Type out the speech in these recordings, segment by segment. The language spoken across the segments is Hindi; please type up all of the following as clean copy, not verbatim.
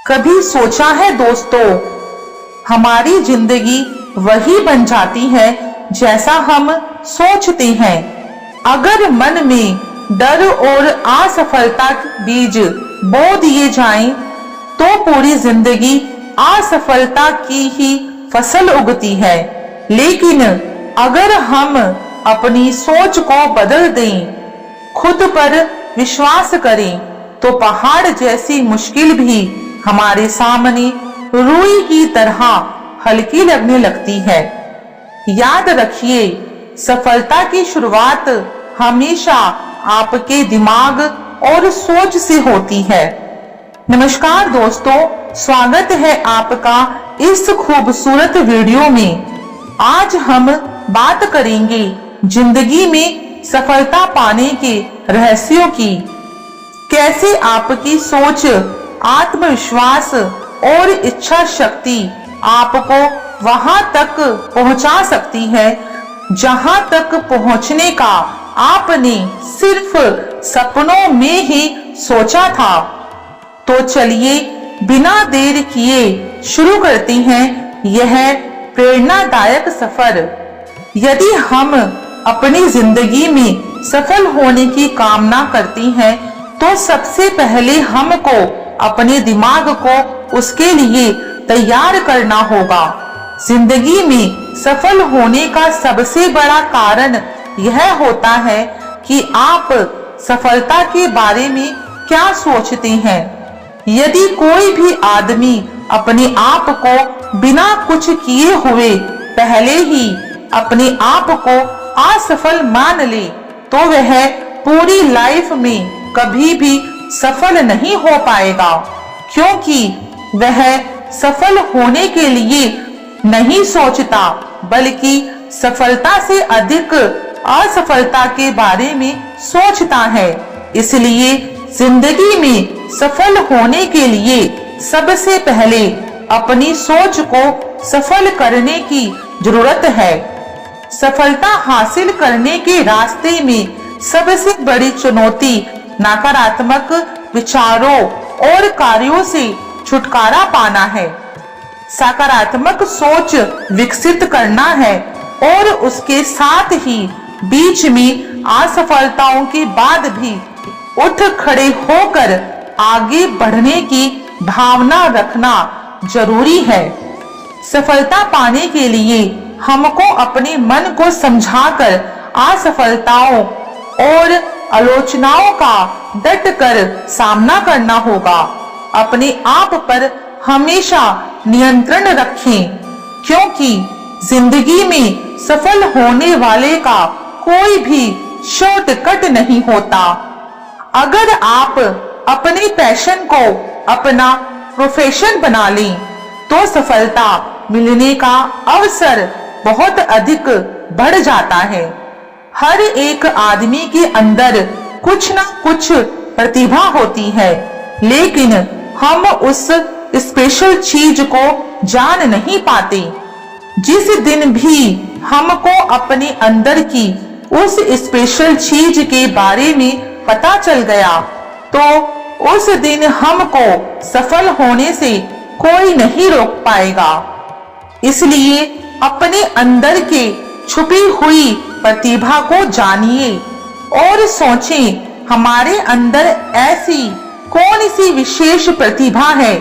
कभी सोचा है दोस्तों, हमारी जिंदगी वही बन जाती है जैसा हम सोचते हैं। अगर मन में डर और असफलता के बीज बो दिए जाएं, तो पूरी जिंदगी असफलता की ही फसल उगती है। लेकिन अगर हम अपनी सोच को बदल दें, खुद पर विश्वास करें, तो पहाड़ जैसी मुश्किल भी हमारे सामने रुई की तरह हल्की लगने लगती है। याद रखिए, सफलता की शुरुआत हमेशा आपके दिमाग और सोच से होती है। नमस्कार दोस्तों, स्वागत है आपका इस खूबसूरत वीडियो में। आज हम बात करेंगे जिंदगी में सफलता पाने के रहस्यों की। कैसे आपकी सोच, आत्मविश्वास और इच्छा शक्ति आपको वहां तक पहुंचा सकती है जहां तक पहुंचने का आपने सिर्फ सपनों में ही सोचा था। तो चलिए बिना देर किए शुरू करते हैं यह प्रेरणादायक सफर। यदि हम अपनी जिंदगी में सफल होने की कामना करते हैं, तो सबसे पहले हमको अपने दिमाग को उसके लिए तैयार करना होगा। जिंदगी में सफल होने का सबसे बड़ा कारण यह होता है कि आप सफलता के बारे में क्या सोचते हैं। यदि कोई भी आदमी अपने आप को बिना कुछ किए हुए पहले ही अपने आप को असफल मान ले, तो वह पूरी लाइफ में कभी भी सफल नहीं हो पाएगा, क्योंकि वह सफल होने के लिए नहीं सोचता, बल्कि सफलता से अधिक असफलता के बारे में सोचता है। इसलिए जिंदगी में सफल होने के लिए सबसे पहले अपनी सोच को सफल करने की जरूरत है। सफलता हासिल करने के रास्ते में सबसे बड़ी चुनौती नकारात्मक विचारों और कार्यों से छुटकारा पाना है। सकारात्मक सोच विकसित करना है और उसके साथ ही बीच में असफलताओं के बाद भी उठ खड़े होकर आगे बढ़ने की भावना रखना जरूरी है। सफलता पाने के लिए हमको अपने मन को समझाकर असफलताओं और आलोचनाओं का डट कर सामना करना होगा। अपने आप पर हमेशा नियंत्रण रखें, क्योंकि जिंदगी में सफल होने वाले का कोई भी शॉर्टकट नहीं होता। अगर आप अपने पैशन को अपना प्रोफेशन बना लें, तो सफलता मिलने का अवसर बहुत अधिक बढ़ जाता है। हर एक आदमी के अंदर कुछ ना कुछ प्रतिभा होती है, लेकिन हम उस स्पेशल चीज को जान नहीं पाते। जिस दिन भी हमको अपने अंदर की उस स्पेशल चीज के बारे में पता चल गया, तो उस दिन हमको सफल होने से कोई नहीं रोक पाएगा। इसलिए अपने अंदर के छुपी हुई प्रतिभा को जानिए और सोचें, हमारे अंदर ऐसी कौन सी विशेष प्रतिभा है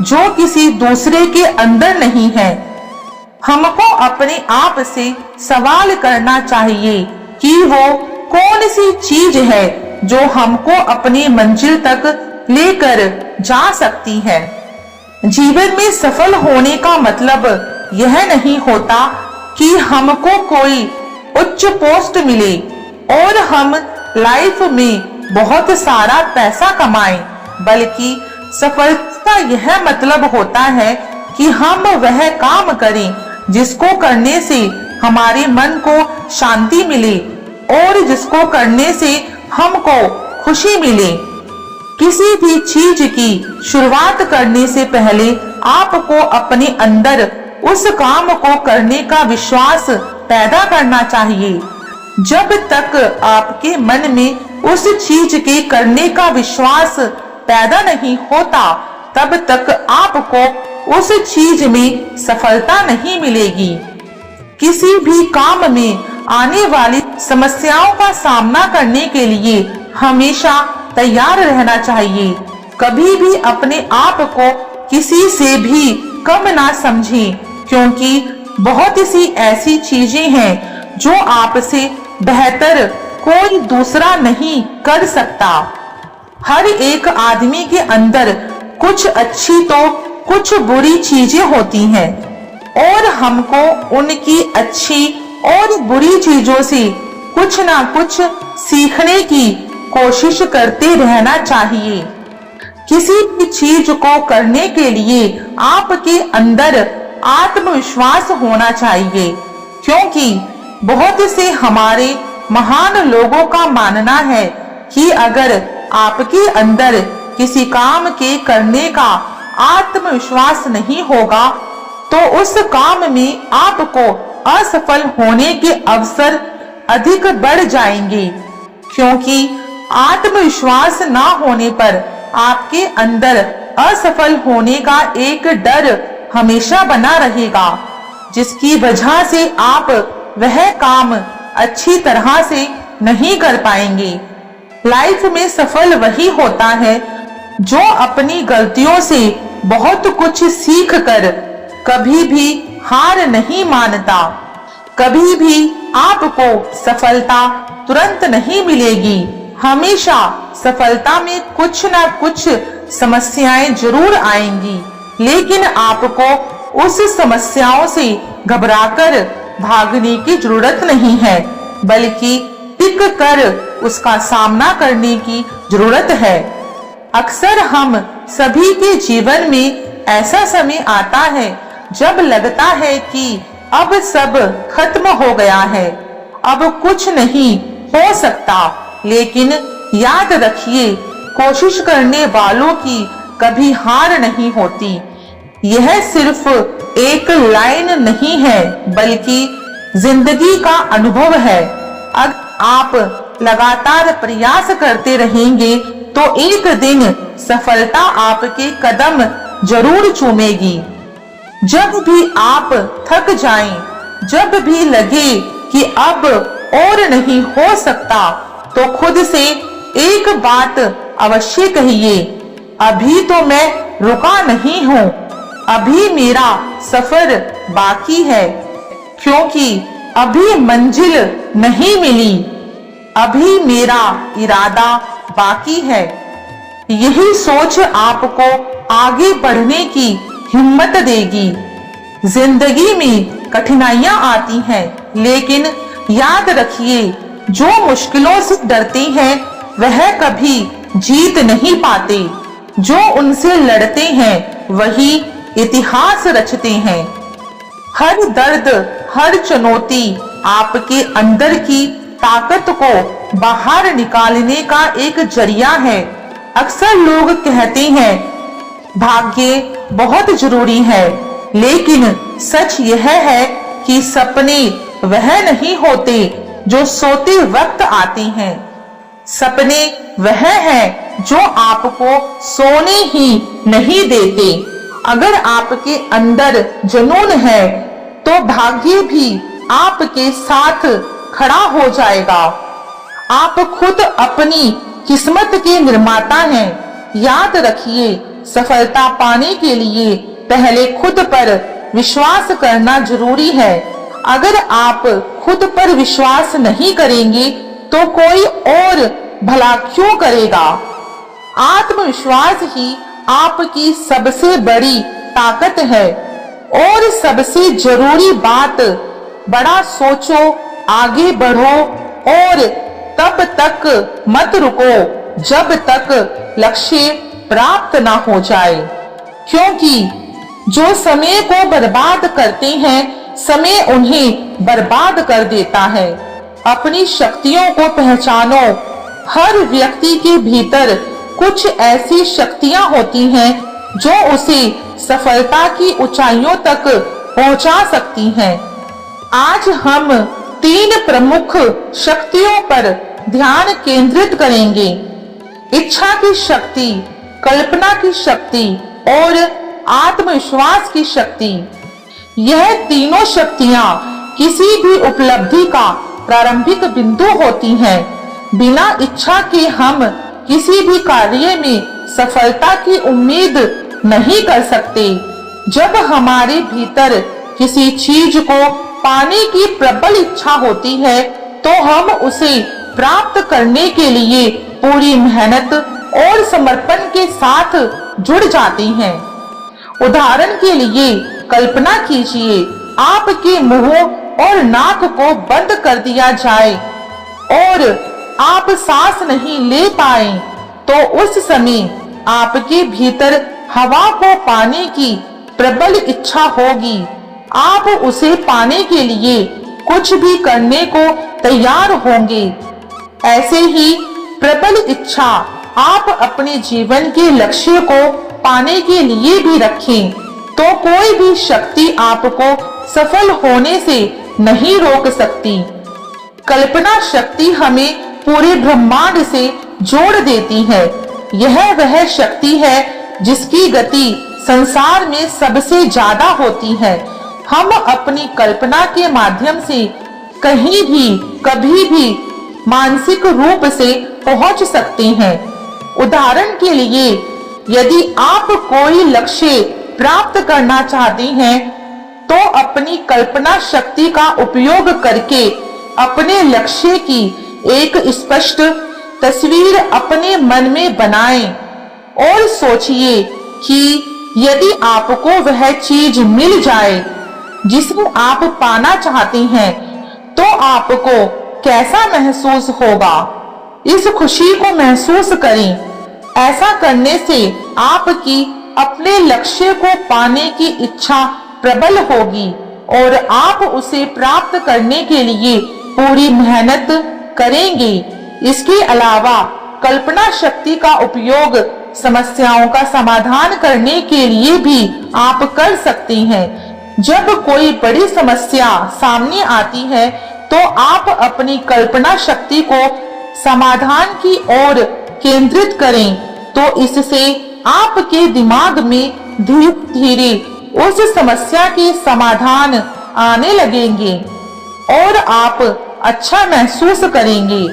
जो किसी दूसरे के अंदर नहीं है। हमको अपने आप से सवाल करना चाहिए कि वो कौन सी चीज है जो हमको अपनी मंजिल तक लेकर जा सकती है। जीवन में सफल होने का मतलब यह नहीं होता कि हमको कोई उच्च पोस्ट मिले और हम लाइफ में बहुत सारा पैसा कमाएं, बल्कि सफलता यह मतलब होता है कि हम वह काम करें जिसको करने से हमारे मन को शांति मिले और जिसको करने से हमको खुशी मिले। किसी भी चीज की शुरुआत करने से पहले आपको अपने अंदर उस काम को करने का विश्वास पैदा करना चाहिए। जब तक आपके मन में उस चीज के करने का विश्वास पैदा नहीं होता, तब तक आपको उस चीज में सफलता नहीं मिलेगी। किसी भी काम में आने वाली समस्याओं का सामना करने के लिए हमेशा तैयार रहना चाहिए। कभी भी अपने आप को किसी से भी कम ना समझें, क्योंकि बहुत सी ऐसी चीजें हैं जो आपसे बेहतर कोई दूसरा नहीं कर सकता। हर एक आदमी के अंदर कुछ अच्छी तो कुछ बुरी चीजें होती हैं और हमको उनकी अच्छी और बुरी चीजों से कुछ ना कुछ सीखने की कोशिश करते रहना चाहिए। किसी भी चीज को करने के लिए आपके अंदर आत्मविश्वास होना चाहिए, क्योंकि बहुत से हमारे महान लोगों का मानना है कि अगर आपके अंदर किसी काम के करने का आत्मविश्वास नहीं होगा तो उस काम में आपको असफल होने के अवसर अधिक बढ़ जाएंगे, क्योंकि आत्मविश्वास ना होने पर आपके अंदर असफल होने का एक डर हमेशा बना रहेगा, जिसकी वजह से आप वह काम अच्छी तरह से नहीं कर पाएंगे। लाइफ में सफल वही होता है जो अपनी गलतियों से बहुत कुछ सीख कर कभी भी हार नहीं मानता। कभी भी आपको सफलता तुरंत नहीं मिलेगी। हमेशा सफलता में कुछ ना कुछ समस्याएं जरूर आएंगी, लेकिन आपको उस समस्याओं से घबराकर भागने की जरूरत नहीं है, बल्कि टिक कर उसका सामना करने की जरूरत है। अक्सर हम सभी के जीवन में ऐसा समय आता है जब लगता है कि अब सब खत्म हो गया है, अब कुछ नहीं हो सकता। लेकिन याद रखिए, कोशिश करने वालों की कभी हार नहीं होती। यह सिर्फ एक लाइन नहीं है, बल्कि जिंदगी का अनुभव है। अगर आप लगातार प्रयास करते रहेंगे तो एक दिन सफलता आपके कदम जरूर चूमेगी। जब भी आप थक जाएं, जब भी लगे कि अब और नहीं हो सकता, तो खुद से एक बात अवश्य कहिए, अभी तो मैं रुका नहीं हूँ, अभी मेरा सफर बाकी है, क्योंकि अभी मंजिल नहीं मिली, अभी मेरा इरादा बाकी है। यही सोच आपको आगे बढ़ने की हिम्मत देगी। जिंदगी में कठिनाइयां आती हैं, लेकिन याद रखिए, जो मुश्किलों से डरते हैं वह कभी जीत नहीं पाते। जो उनसे लड़ते हैं वही इतिहास रचते हैं। हर दर्द, हर चुनौती आपके अंदर की ताकत को बाहर निकालने का एक जरिया है। अक्सर लोग कहते हैं भाग्य बहुत जरूरी है, लेकिन सच यह है कि सपने वह नहीं होते जो सोते वक्त आते हैं। सपने वह है जो आपको सोने ही नहीं देते। अगर आपके अंदर जुनून है तो भाग्य भी आपके साथ खड़ा हो जाएगा। आप खुद अपनी किस्मत के निर्माता हैं। याद रखिए, सफलता पाने के लिए पहले खुद पर विश्वास करना जरूरी है। अगर आप खुद पर विश्वास नहीं करेंगे तो कोई और भला क्यों करेगा। आत्मविश्वास ही आपकी सबसे बड़ी ताकत है। और सबसे जरूरी बात, बड़ा सोचो, आगे बढ़ो और तब तक मत रुको जब तक लक्ष्य प्राप्त ना हो जाए, क्योंकि जो समय को बर्बाद करते हैं समय उन्हें बर्बाद कर देता है। अपनी शक्तियों को पहचानो। हर व्यक्ति के भीतर कुछ ऐसी शक्तियां होती हैं जो उसे सफलता की ऊंचाइयों तक पहुंचा सकती हैं। आज हम 3 प्रमुख शक्तियों पर ध्यान केंद्रित करेंगे। इच्छा की शक्ति, कल्पना की शक्ति और आत्मविश्वास की शक्ति। यह तीनों शक्तियां किसी भी उपलब्धि का प्रारंभिक बिंदु होती हैं। बिना इच्छा के हम किसी भी कार्य में सफलता की उम्मीद नहीं कर सकते। जब हमारे भीतर किसी चीज को पाने की प्रबल इच्छा होती है तो हम उसे प्राप्त करने के लिए पूरी मेहनत और समर्पण के साथ जुड़ जाते हैं। उदाहरण के लिए कल्पना कीजिए, आपके मुंह और नाक को बंद कर दिया जाए और आप सांस नहीं ले पाए, तो उस समय आपके भीतर हवा को पाने की प्रबल इच्छा होगी। आप उसे पाने के लिए कुछ भी करने को तैयार होंगे। ऐसे ही प्रबल इच्छा आप अपने जीवन के लक्ष्य को पाने के लिए भी रखें, तो कोई भी शक्ति आपको सफल होने से नहीं रोक सकती। कल्पना शक्ति हमें पूरे ब्रह्मांड से जोड़ देती है। यह वह शक्ति है जिसकी गति संसार में सबसे ज्यादा होती है। हम अपनी कल्पना के माध्यम से कहीं भी कभी भी मानसिक रूप से पहुंच सकते हैं। उदाहरण के लिए, यदि आप कोई लक्ष्य प्राप्त करना चाहते हैं तो अपनी कल्पना शक्ति का उपयोग करके अपने लक्ष्य की एक स्पष्ट तस्वीर अपने मन में बनाएं और सोचिए कि यदि आपको वह चीज मिल जाए जिसको आप पाना चाहते हैं तो आपको कैसा महसूस होगा। इस खुशी को महसूस करें। ऐसा करने से आपकी अपने लक्ष्य को पाने की इच्छा प्रबल होगी और आप उसे प्राप्त करने के लिए पूरी मेहनत करेंगे। इसके अलावा कल्पना शक्ति का उपयोग समस्याओं का समाधान करने के लिए भी आप कर सकते हैं। जब कोई बड़ी समस्या सामने आती है तो आप अपनी कल्पना शक्ति को समाधान की ओर केंद्रित करें, तो इससे आपके दिमाग में धीरे धीरे उस समस्या के समाधान आने लगेंगे और आप अच्छा महसूस करेंगे।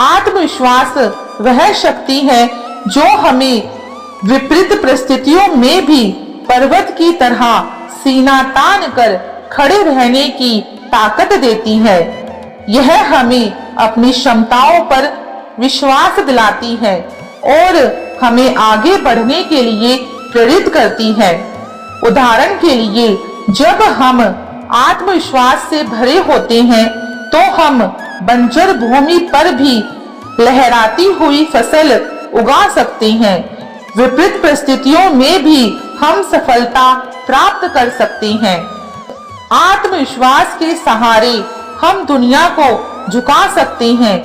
आत्मविश्वास वह शक्ति है जो हमें विपरीत परिस्थितियों में भी पर्वत की तरह सीना तान कर खड़े रहने की ताकत देती है। यह हमें अपनी क्षमताओं पर विश्वास दिलाती है और हमें आगे बढ़ने के लिए प्रेरित करती है। उदाहरण के लिए, जब हम आत्मविश्वास से भरे होते हैं तो हम बंजर भूमि पर भी लहराती हुई फसल उगा सकते हैं। विपरीत परिस्थितियों में भी हम सफलता प्राप्त कर सकते हैं। आत्मविश्वास के सहारे हम दुनिया को झुका सकते हैं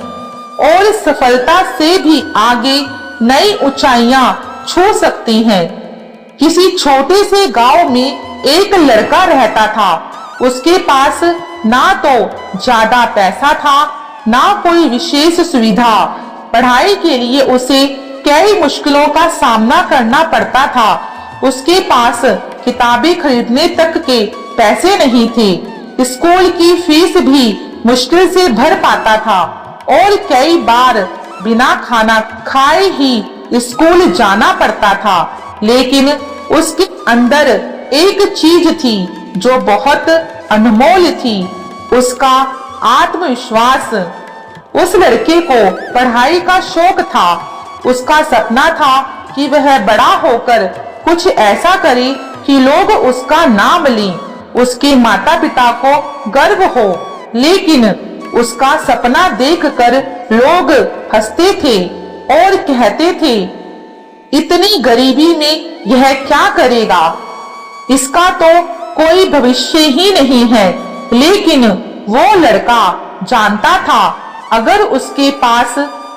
और सफलता से भी आगे नई ऊंचाइयां छू सकते हैं। किसी छोटे से गांव में एक लड़का रहता था। उसके पास ना तो ज्यादा पैसा था, ना कोई विशेष सुविधा। पढ़ाई के लिए उसे कई मुश्किलों का सामना करना पड़ता था। उसके पास किताबें खरीदने तक के पैसे नहीं थे। स्कूल की फीस भी मुश्किल से भर पाता था और कई बार बिना खाना खाए ही स्कूल जाना पड़ता था। लेकिन उसके अंदर एक चीज थी जो बहुत अनमोल थी, उसका आत्मविश्वास। उस लड़के को पढ़ाई का शौक था। उसका सपना था कि वह बड़ा होकर कुछ ऐसा करे कि लोग उसका नाम लें, उसके माता पिता को गर्व हो। लेकिन उसका सपना देखकर लोग हंसते थे और कहते थे, इतनी गरीबी में यह क्या करेगा, इसका तो कोई भविष्य ही नहीं है। लेकिन वो लड़का जानता था अगर उसके पास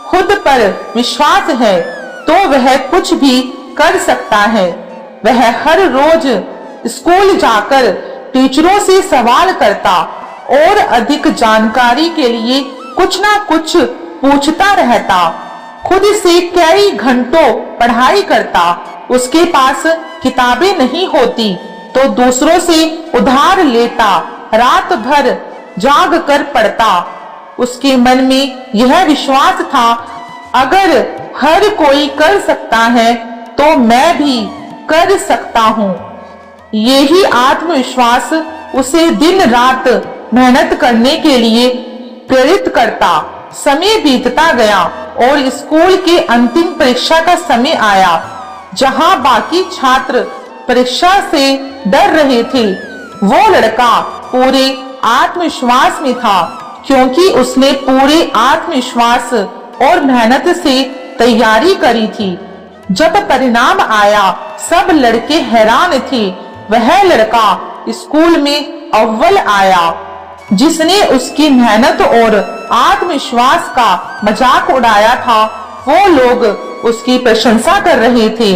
खुद पर विश्वास है तो वह कुछ भी कर सकता है। वह हर रोज स्कूल जाकर टीचरों से सवाल करता और अधिक जानकारी के लिए कुछ ना कुछ पूछता रहता। खुद से कई घंटों पढ़ाई करता उसके पास किताबें नहीं होती तो दूसरों से उधार लेता, रात भर जाग कर पढ़ता। उसके मन में यह विश्वास था, अगर हर कोई कर सकता है तो मैं भी कर सकता हूँ। यही आत्मविश्वास उसे दिन रात मेहनत करने के लिए प्रेरित करता। समय बीतता गया और स्कूल के अंतिम परीक्षा का समय आया। जहां बाकी छात्र परीक्षा से डर रहे थे, वो लड़का पूरे आत्मविश्वास में था, क्योंकि उसने पूरे आत्मविश्वास और मेहनत से तैयारी करी थी। जब परिणाम आया, सब लड़के हैरान थे। वह लड़का स्कूल में अव्वल आया। जिसने उसकी मेहनत और आत्मविश्वास का मजाक उड़ाया था, वो लोग उसकी प्रशंसा कर रहे थे।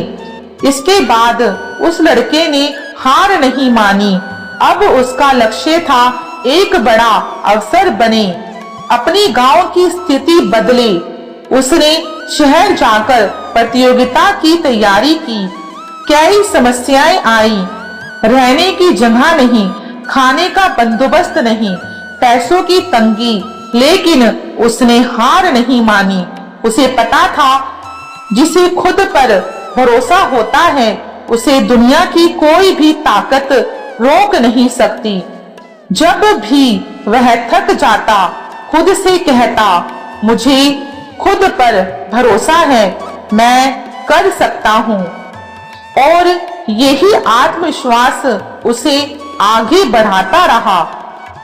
इसके बाद उस लड़के ने हार नहीं मानी। अब उसका लक्ष्य था एक बड़ा अफसर बने, अपनी गांव की स्थिति बदले। उसने शहर जाकर प्रतियोगिता की तैयारी की। कई समस्याएं आई, रहने की जगह नहीं, खाने का बंदोबस्त नहीं, पैसों की तंगी, लेकिन उसने हार नहीं मानी। उसे पता था, जिसे खुद पर भरोसा होता है, उसे दुनिया की कोई भी ताकत रोक नहीं सकती। जब भी वह थक जाता, खुद से कहता, मुझे खुद पर भरोसा है, मैं कर सकता हूँ। और यही आत्मविश्वास उसे आगे बढ़ाता रहा।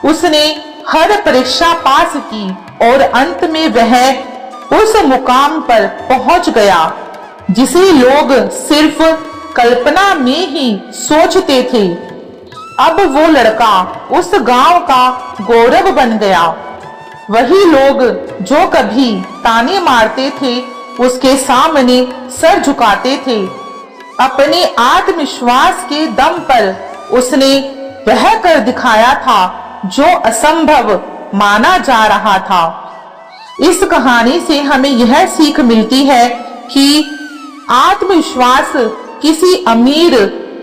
उसने हर परीक्षा पास की और अंत में वह उस मुकाम पर पहुंच गया जिसे लोग सिर्फ कल्पना में ही सोचते थे। अब वो लड़का उस गांव का गौरव बन गया। वही लोग जो कभी ताने मारते थे, उसके सामने सर झुकाते थे। अपने आत्मविश्वास के दम पर उसने वह कर दिखाया था जो असंभव माना जा रहा था। इस कहानी से हमें यह सीख मिलती है कि आत्मविश्वास किसी अमीर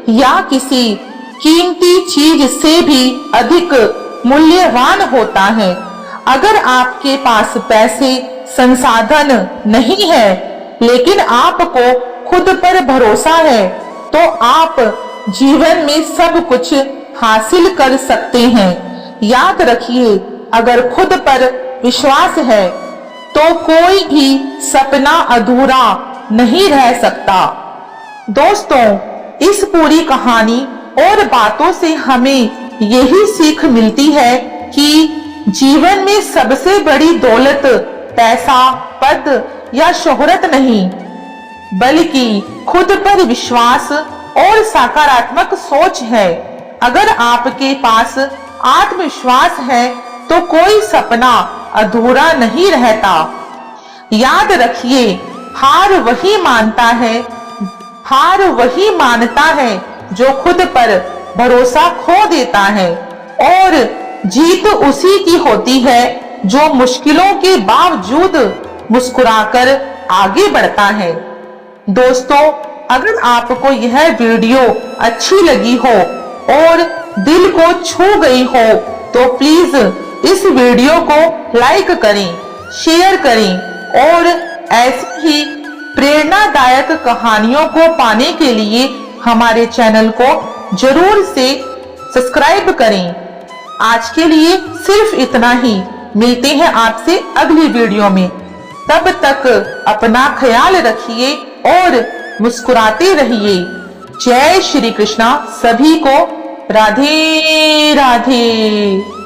या किसी कीमती चीज से भी अधिक मूल्यवान होता है। अगर आपके पास पैसे, संसाधन नहीं है, लेकिन आपको खुद पर भरोसा है, तो आप जीवन में सब कुछ हासिल कर सकते हैं। याद रखिए, अगर खुद पर विश्वास है तो कोई भी सपना अधूरा नहीं रह सकता। दोस्तों, इस पूरी कहानी और बातों से हमें यही सीख मिलती है कि जीवन में सबसे बड़ी दौलत पैसा, पद या शोहरत नहीं, बल्कि खुद पर विश्वास और सकारात्मक सोच है। अगर आपके पास आत्मविश्वास है तो कोई सपना अधूरा नहीं रहता। याद रखिए, हार वही मानता है जो खुद पर भरोसा खो देता है, और जीत उसी की होती है जो मुश्किलों के बावजूद मुस्कुराकर आगे बढ़ता है। दोस्तों, अगर आपको यह वीडियो अच्छी लगी हो और दिल को छू गई हो तो प्लीज इस वीडियो को लाइक करें, शेयर करें और ऐसी ही प्रेरणादायक कहानियों को पाने के लिए हमारे चैनल को जरूर से सब्सक्राइब करें। आज के लिए सिर्फ इतना ही। मिलते हैं आपसे अगली वीडियो में। तब तक अपना ख्याल रखिए और मुस्कुराते रहिए। जय श्री कृष्णा। सभी को राधे राधे।